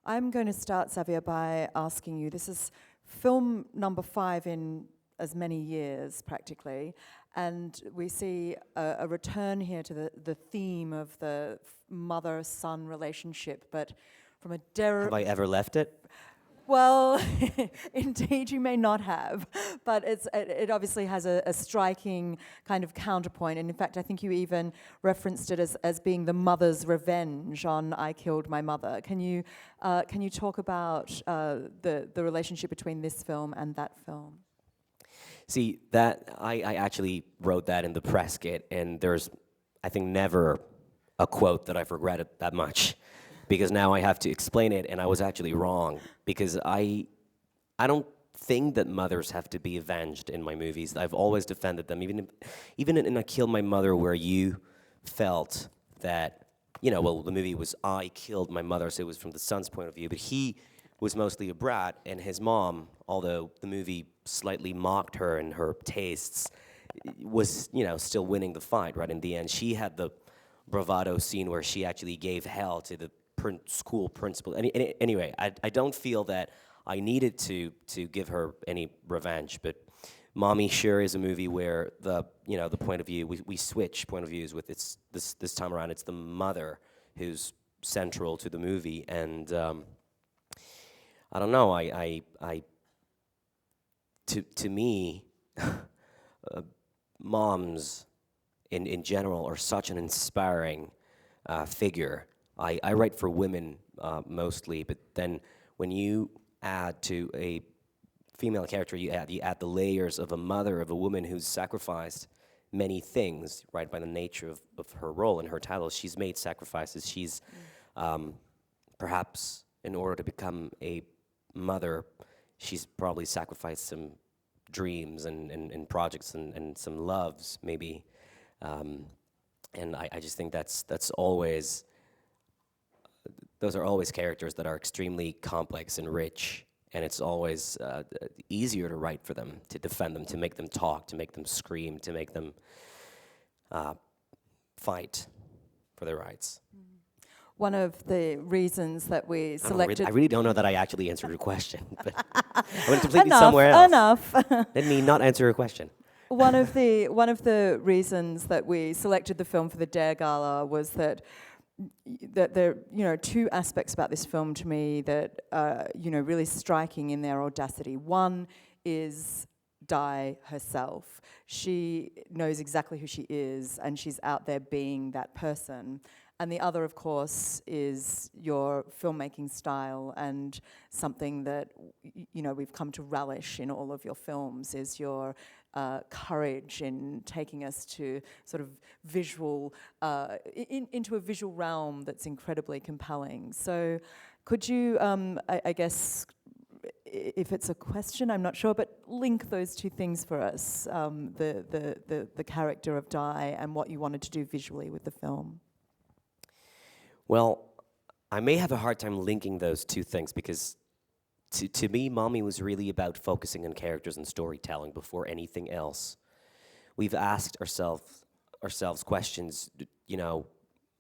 I'm going to start, Xavier, by asking you, this is film number 5 in as many years, practically, and we see a return here to the theme of the mother-son relationship, but from a Have I ever left it? Well, indeed, you may not have, but it obviously has a striking kind of counterpoint. And in fact, I think you even referenced it as being the mother's revenge on "I killed my mother." Can you talk about the relationship between this film and that film? See, that I actually wrote that in the press kit, and there's, I think, never a quote that I've regretted that much. Because now I have to explain it, and I was actually wrong. Because I don't think that mothers have to be avenged in my movies. I've always defended them, even in I Killed My Mother, where you felt that, well, the movie was I killed my mother, so it was from the son's point of view, but he was mostly a brat, and his mom, although the movie slightly mocked her and her tastes, was, still winning the fight, right? In the end, she had the bravado scene where she actually gave hell to the school principal. Anyway, I don't feel that I needed to give her any revenge, but Mommy sure is a movie where the point of view, we switch point of views with this time around. It's the mother who's central to the movie, and I don't know, to me, moms in general are such an inspiring figure. I write for women mostly, but then when you add to a female character, you add the layers of a mother, of a woman who's sacrificed many things, right, by the nature of her role and her title. She's made sacrifices. She's perhaps, in order to become a mother, she's probably sacrificed some dreams and projects and some loves, maybe. And I just think that's always... Those are always characters that are extremely complex and rich, and it's always easier to write for them, to defend them, to make them talk, to make them scream, to make them fight for their rights. One of the reasons that we selected... I really don't know that I actually answered your question, but I went completely somewhere else. Enough. Let me not answer your question. One of the reasons that we selected the film for the Dare Gala was that there are two aspects about this film to me that are really striking in their audacity. One is Di herself. She knows exactly who she is, and she's out there being that person. And the other, of course, is your filmmaking style, and something that we've come to relish in all of your films is your courage in taking us to sort of visual, into a visual realm that's incredibly compelling. So could you, I guess, if it's a question, I'm not sure, but link those two things for us, the character of Di and what you wanted to do visually with the film? Well, I may have a hard time linking those two things because to me, Mommy was really about focusing on characters and storytelling before anything else. We've asked ourselves questions,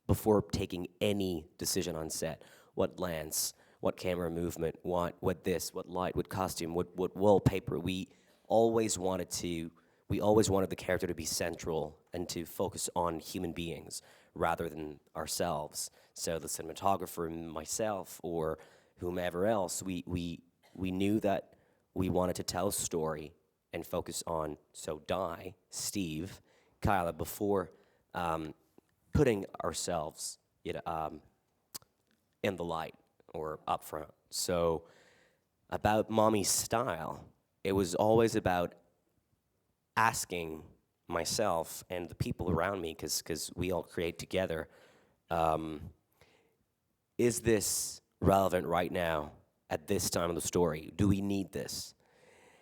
before taking any decision on set. What lens, what camera movement, what this, what light, what costume, what wallpaper. We always wanted the character to be central and to focus on human beings rather than ourselves. So the cinematographer, myself, or whomever else, we knew that we wanted to tell a story and focus on Di, Steve, Kyla, before putting ourselves in the light or up front. So about Mommy's style, it was always about asking myself and the people around me, because we all create together, is this relevant right now at this time of the story? Do we need this?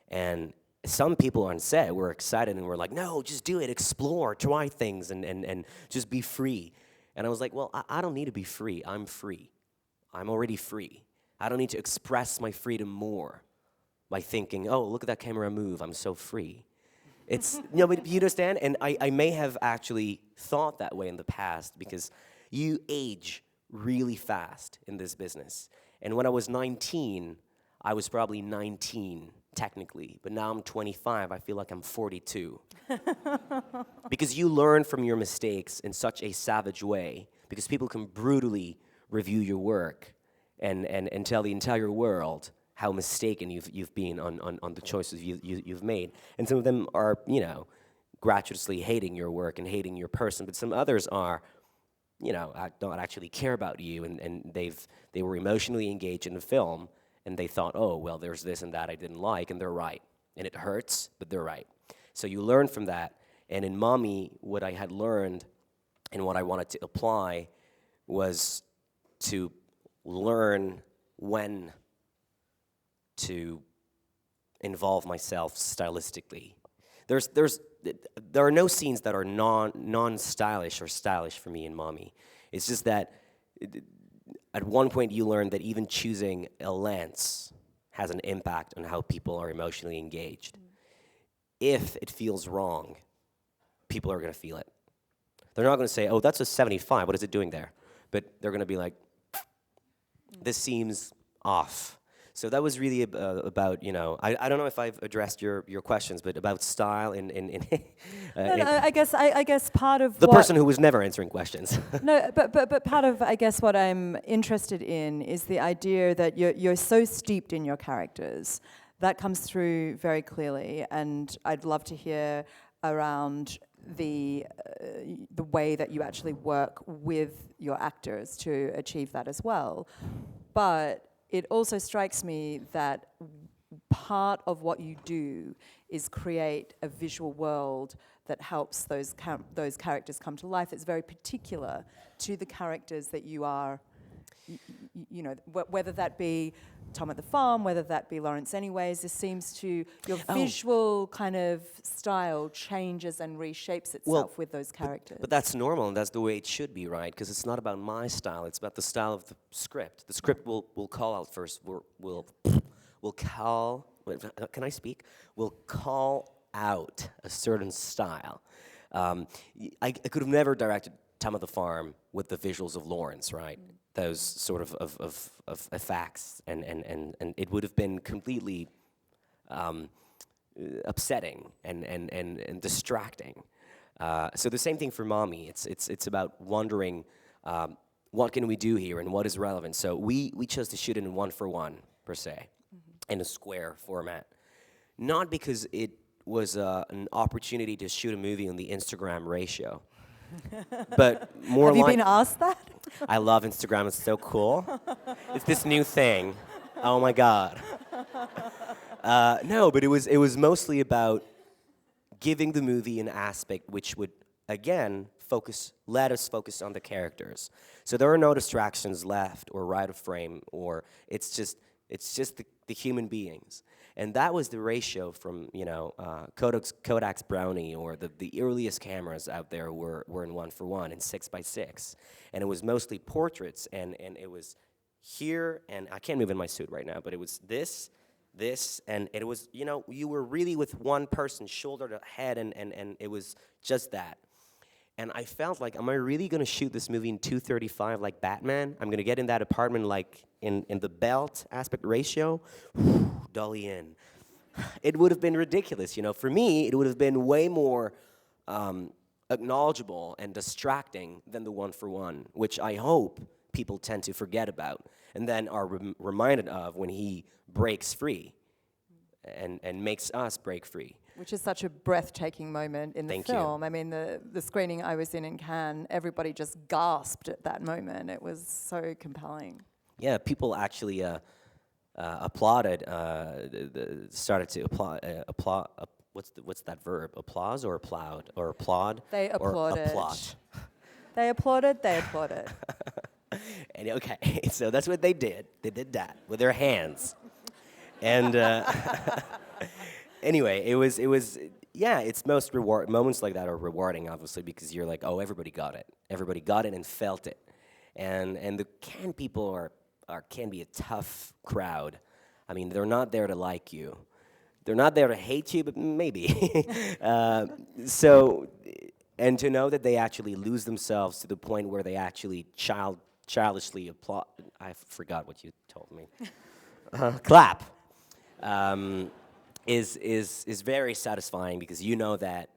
And some people on set were excited and were like, no, just do it, explore, try things, and just be free. And I was like, well, I don't need to be free. I'm free. I'm already free. I don't need to express my freedom more by thinking, oh, look at that camera move, I'm so free. It's, but you understand? And I may have actually thought that way in the past because you age really fast in this business. And when I was 19, I was probably 19 technically, but now I'm 25, I feel like I'm 42. Because you learn from your mistakes in such a savage way, because people can brutally review your work and tell the entire world how mistaken you've been on the choices you've made. And some of them are, you know, gratuitously hating your work and hating your person, but some others are, you know, don't actually care about you, and they were emotionally engaged in the film, and they thought, oh, well, there's this and that I didn't like, and they're right. And it hurts, but they're right. So you learn from that, and in Mommy, what I had learned and what I wanted to apply was to learn when to involve myself stylistically. There are no scenes that are non-stylish or stylish for me in Mommy. It's just that at one point you learn that even choosing a lens has an impact on how people are emotionally engaged. If it feels wrong, people are going to feel it. They're not going to say, oh, that's a 75, what is it doing there? But they're going to be like, this seems off. So that was really about, you know, I don't know if I've addressed your questions, but about style I guess part of the person who was never answering questions. No, but part of, I guess, what I'm interested in is the idea that you're so steeped in your characters. That comes through very clearly, and I'd love to hear around the way that you actually work with your actors to achieve that as well. But it also strikes me that part of what you do is create a visual world that helps those characters come to life. It's very particular to the characters that you are, you know, whether that be Tom at the Farm, whether that be Laurence Anyways, this seems to, your visual kind of style changes and reshapes itself with those characters. But that's normal, and that's the way it should be, right? Because it's not about my style, it's about the style of the script. The script will call out first, will call, can I speak? Will call out a certain style. I could have never directed Tom at the Farm with the visuals of Laurence, right? Those sort of effects, and it would have been completely upsetting and distracting. So the same thing for Mommy. It's about wondering what can we do here and what is relevant. So we chose to shoot it in 1:1 per se, in a square format, not because it was an opportunity to shoot a movie on the Instagram ratio. But more Have you been asked that? I love Instagram, it's so cool. It's this new thing. Oh my God. No, but it was mostly about giving the movie an aspect which would, again, let us focus on the characters. So there are no distractions left or right of frame, or it's just the human beings. And that was the ratio from, you know, Kodak's Brownie, or the earliest cameras out there were in 1:1 and 6x6. And it was mostly portraits, and it was here, and I can't move in my suit right now, but it was this, and it was, you know, you were really with one person, shoulder to head, and it was just that. And I felt like, am I really going to shoot this movie in 2:35 like Batman? I'm going to get in that apartment like in the belt aspect ratio? Dolly in. It would have been ridiculous, you know. For me, it would have been way more acknowledgeable and distracting than the 1:1, which I hope people tend to forget about and then are reminded of when he breaks free and makes us break free. Which is such a breathtaking moment in the film. I mean, the screening I was in Cannes, everybody just gasped at that moment. It was so compelling. Yeah, people actually applauded, started to applaud. What's that verb? Applause or applaud or applaud? They applauded. Or applaud. They applauded. They applauded. And okay, so that's what they did. They did that with their hands, and. Anyway, it was yeah, it's most moments like that are rewarding, obviously, because you're like, oh, everybody got it and felt it, and the Cannes people can be a tough crowd. I mean, they're not there to like you, they're not there to hate you, but maybe. So, and to know that they actually lose themselves to the point where they actually child childishly applaud. I forgot what you told me. Clap. Is very satisfying because you know that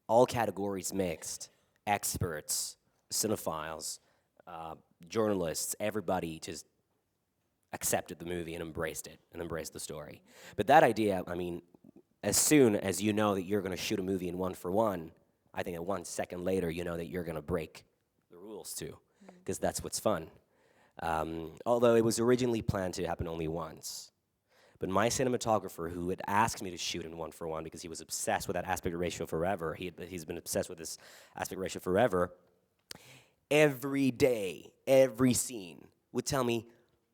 all categories mixed, experts, cinephiles, journalists, everybody just accepted the movie and embraced it and embraced the story. But that idea, I mean, as soon as you know that you're going to shoot a movie in 1-for-1, I think at 1 second later you know that you're going to break the rules too, because that's what's fun. Although it was originally planned to happen only once. But my cinematographer, who had asked me to shoot in 1-for-1 because he was obsessed with that aspect ratio forever, he's been obsessed with this aspect ratio forever, every day, every scene would tell me,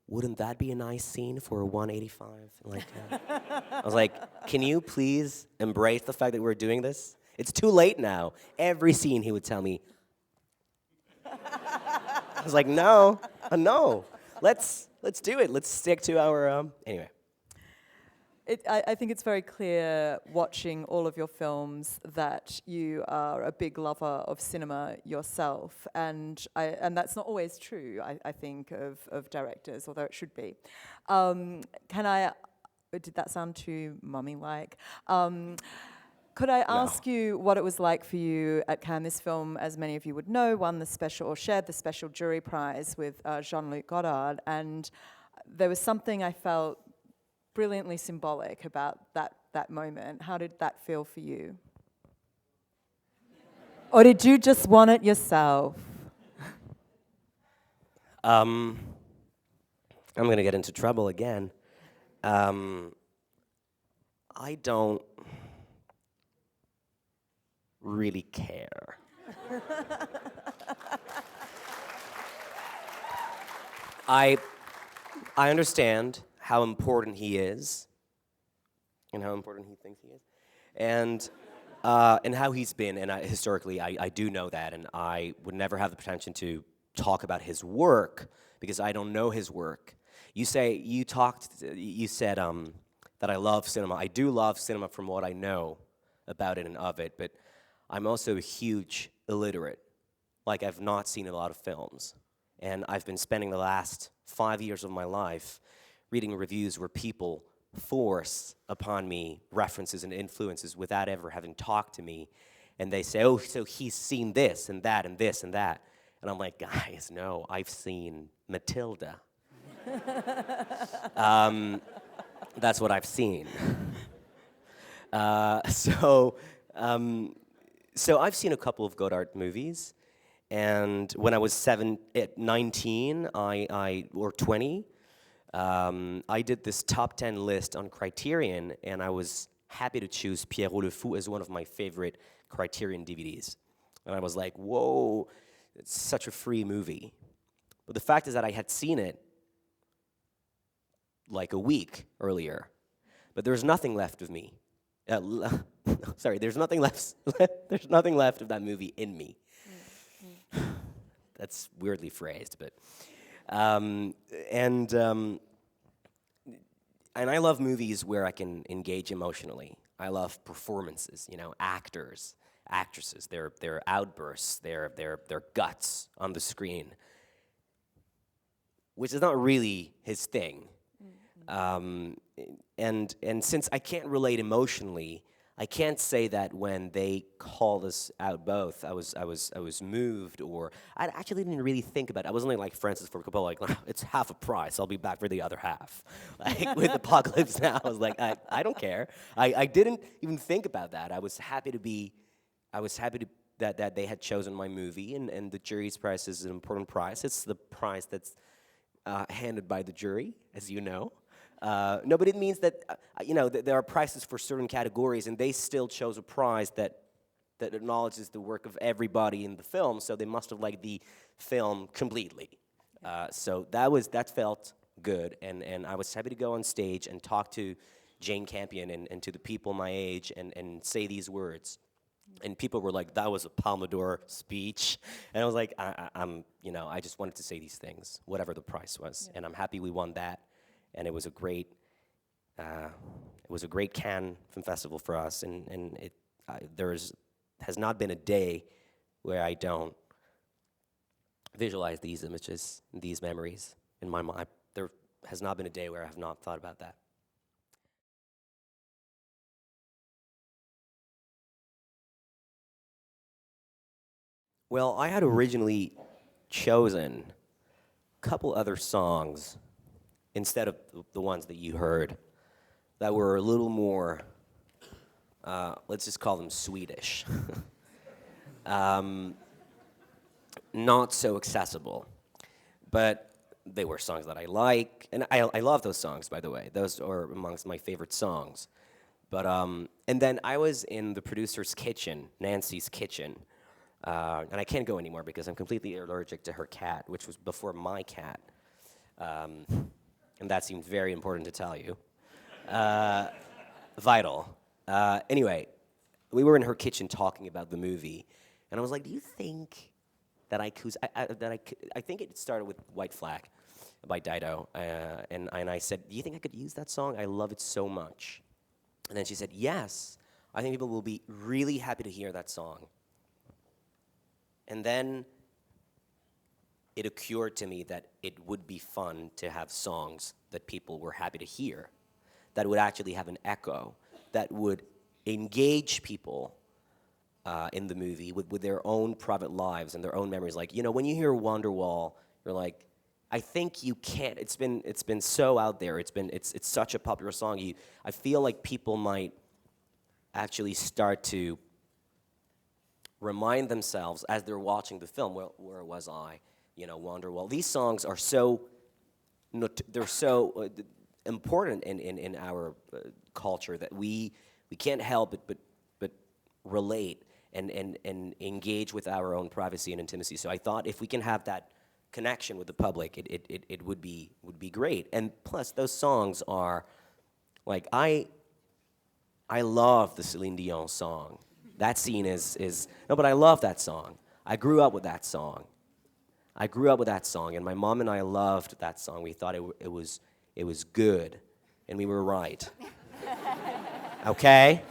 wouldn't that be a nice scene for a 185? Like, I was like, can you please embrace the fact that we're doing this? It's too late now. Every scene he would tell me. I was like, no, no. Let's do it. Let's stick to our, anyway. I think it's very clear watching all of your films that you are a big lover of cinema yourself, and that's not always true, I think, of directors, although it should be. Did that sound too mummy-like? Could I ask you what it was like for you at Cannes? This film, as many of you would know, shared the special jury prize with Jean-Luc Godard, and there was something I felt brilliantly symbolic about that moment. How did that feel for you? Or did you just want it yourself? I'm going to get into trouble again. I don't really care. I understand how important he is, and how important he thinks he is, and how he's been, and historically, I do know that, and I would never have the pretension to talk about his work because I don't know his work. You said that I love cinema. I do love cinema from what I know about it and of it, but I'm also a huge illiterate. Like, I've not seen a lot of films, and I've been spending the last 5 years of my life reading reviews where people force upon me references and influences without ever having talked to me, and they say, oh, so he's seen this and that and this and that. And I'm like, guys, no, I've seen Matilda. That's what I've seen. So I've seen a couple of Godard movies, and when I was 19, or 20, I did this top 10 list on Criterion, and I was happy to choose Pierrot le Fou as one of my favorite Criterion DVDs. And I was like, whoa, it's such a free movie. But the fact is that I had seen it like a week earlier, but there's nothing left of me. Sorry, there's nothing left. There's nothing left of that movie in me. That's weirdly phrased, but and I love movies where I can engage emotionally. I love performances, actors, actresses, their outbursts, their guts on the screen, which is not really his thing. And since I can't relate emotionally, I can't say that when they called us out both, I was moved, or I actually didn't really think about it. I wasn't like Francis Ford Coppola, like, it's half a price, I'll be back for the other half. Like with Apocalypse Now, I was like, I don't care. I didn't even think about that. I was happy that they had chosen my movie, and the jury's prize is an important prize. It's the prize that's handed by the jury, as you know. No, but it means that, there are prizes for certain categories, and they still chose a prize that acknowledges the work of everybody in the film, so they must have liked the film completely. So that felt good, and I was happy to go on stage and talk to Jane Campion and to the people my age and say these words. And people were like, that was a Palme d'Or speech. And I was like, I just wanted to say these things, whatever the price was. Yeah. And I'm happy we won that. And it was a great Cannes Film Festival for us. And has not been a day where I don't visualize these images, these memories in my mind. There has not been a day where I have not thought about that. Well, I had originally chosen a couple other songs instead of the ones that you heard that were a little more, let's just call them Swedish. Not so accessible, but they were songs that I like, and I love those songs, by the way. Those are amongst my favorite songs. But and then I was in the producer's kitchen, Nancy's kitchen, and I can't go anymore because I'm completely allergic to her cat, which was before my cat, and that seemed very important to tell you. Vital. Anyway, we were in her kitchen talking about the movie, and I was like, "Do you think that I could?" I think it started with "White Flag" by Dido, and I said, "Do you think I could use that song? I love it so much." And then she said, "Yes, I think people will be really happy to hear that song." And then it occurred to me that it would be fun to have songs that people were happy to hear, that would actually have an echo, that would engage people in the movie with their own private lives and their own memories. Like, you know, when you hear Wonderwall, you're like, I think you can't. It's been so out there. It's such a popular song. I feel like people might actually start to remind themselves as they're watching the film. Well, where was I? You know, Wonderwall. These songs are so they're so important in our culture that we can't help but relate and engage with our own privacy and intimacy. So I thought if we can have that connection with the public, it would be great. And plus, those songs are like I love the Celine Dion song. That scene is no, but I love that song. I grew up with that song. And my mom and I loved that song. We thought it was good, and we were right. Okay?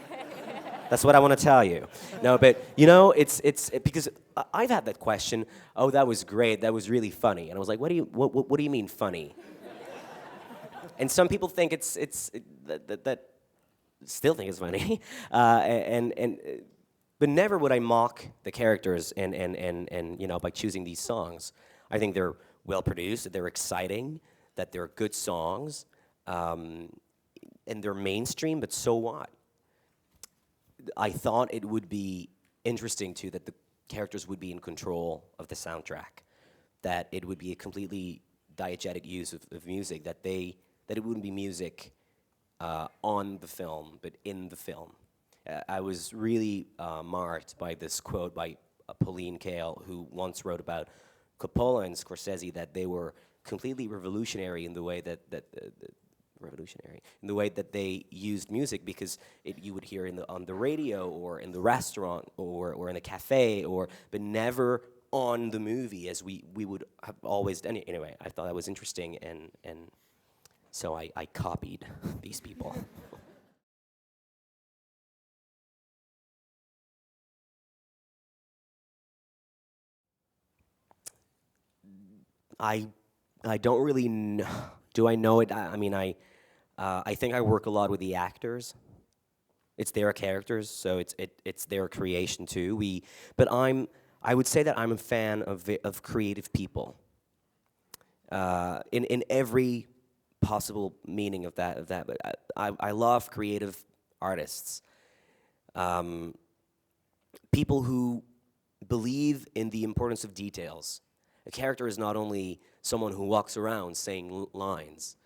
That's what I want to tell you. No, but you know, it's because I've had that question. Oh, that was great. That was really funny. And I was like, what do you mean funny? And some people think that still think it's funny, but never would I mock the characters and you know, by choosing these songs. I think they're well produced, that they're exciting, that they're good songs, and they're mainstream. But so what? I thought it would be interesting too that the characters would be in control of the soundtrack, that it would be a completely diegetic use of music, that it wouldn't be music on the film, but in the film. I was really marked by this quote by Pauline Kael, who once wrote about Coppola and Scorsese, that they were completely revolutionary in the way that they used music, because you would hear on the radio or in the restaurant or in a cafe, but never on the movie as we would have always done it. Anyway, I thought that was interesting, and so I copied these people. I don't really know. Do I know it? I mean, I think I work a lot with the actors. It's their characters, so it's their creation too. But I would say that I'm a fan of creative people. In every possible meaning of that. But I love creative artists. People who believe in the importance of details. A character is not only someone who walks around saying lines.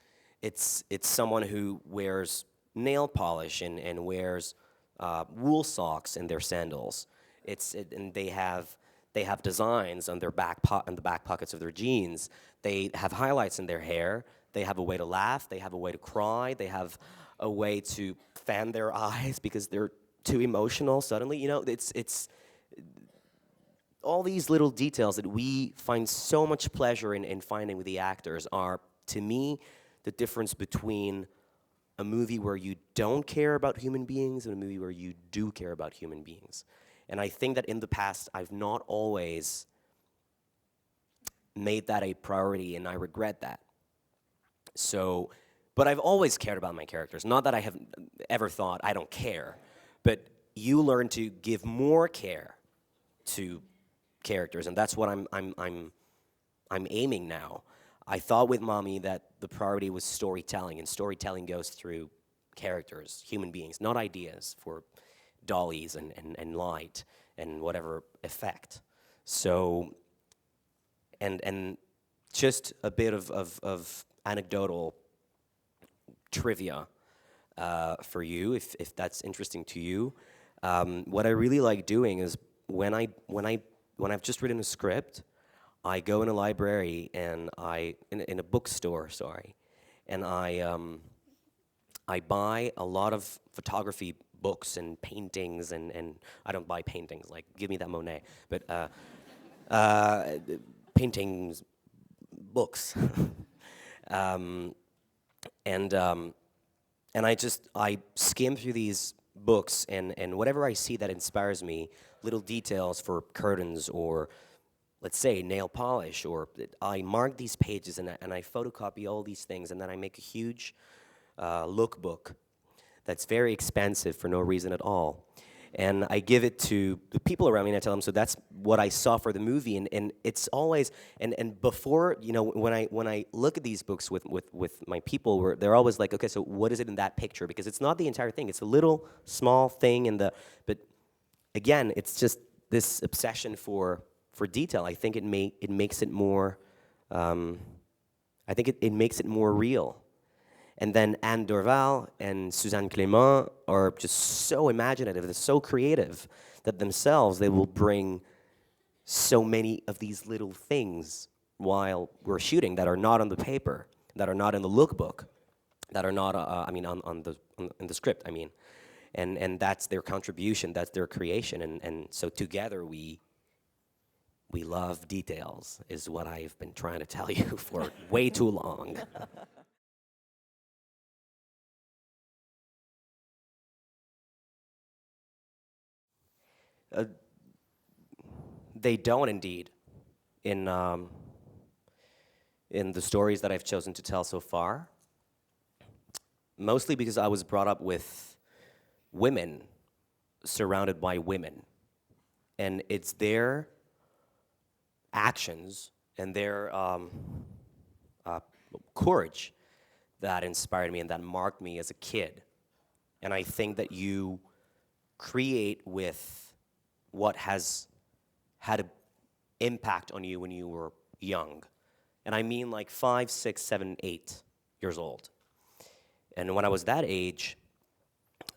It's someone who wears nail polish and wears wool socks in their sandals. And they have designs on the back pockets of their jeans. They have highlights in their hair. They have a way to laugh. They have a way to cry. They have a way to fan their eyes because they're too emotional suddenly. You know, it's all these little details that we find so much pleasure in finding with the actors are, to me, the difference between a movie where you don't care about human beings and a movie where you do care about human beings. And I think that in the past, I've not always made that a priority, and I regret that. So, but I've always cared about my characters. Not that I have ever thought I don't care, but you learn to give more care to characters, and that's what I'm aiming now. I thought with Mommy that the priority was storytelling, and storytelling goes through characters, human beings, not ideas for dollies and light and whatever effect. So, and just a bit of anecdotal trivia for you, if that's interesting to you. What I really like doing is when I've just written a script, I go in a library and in a bookstore, sorry, and I buy a lot of photography books and paintings, and I don't buy paintings, like, give me that Monet, but paintings, books. And I skim through these books, and whatever I see that inspires me, little details for curtains or, let's say, nail polish, or I mark these pages and I photocopy all these things, and then I make a huge lookbook that's very expensive for no reason at all. And I give it to the people around me, and I tell them, so that's what I saw for the movie. And it's always, and before, you know, when I look at these books with my people, they're always like, okay, so what is it in that picture? Because it's not the entire thing. It's a little small thing but again, it's just this obsession for detail. I think it makes it more, I think it makes it more real. And then Anne Dorval and Suzanne Clément are just so imaginative, they're so creative, that themselves, they will bring so many of these little things while we're shooting that are not on the paper, that are not in the lookbook, that are not, in the script, I mean. And that's their contribution, that's their creation, and so together we love details, is what I've been trying to tell you for way too long. They don't, indeed, in the stories that I've chosen to tell so far. Mostly because I was brought up with women, surrounded by women. And it's their actions and their courage that inspired me and that marked me as a kid. And I think that you create with what has had an impact on you when you were young. And I mean like 5, 6, 7, 8 years old. And when I was that age,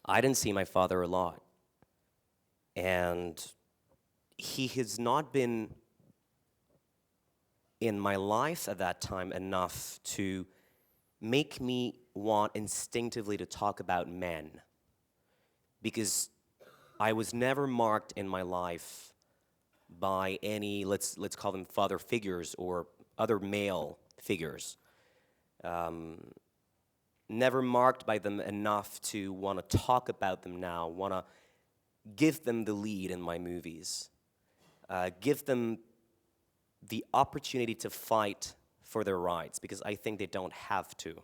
I didn't see my father a lot. And he has not been in my life at that time enough to make me want instinctively to talk about men. Because I was never marked in my life by any, let's call them father figures or other male figures. Never marked by them enough to want to talk about them now, want to give them the lead in my movies, give them the opportunity to fight for their rights, because I think they don't have to.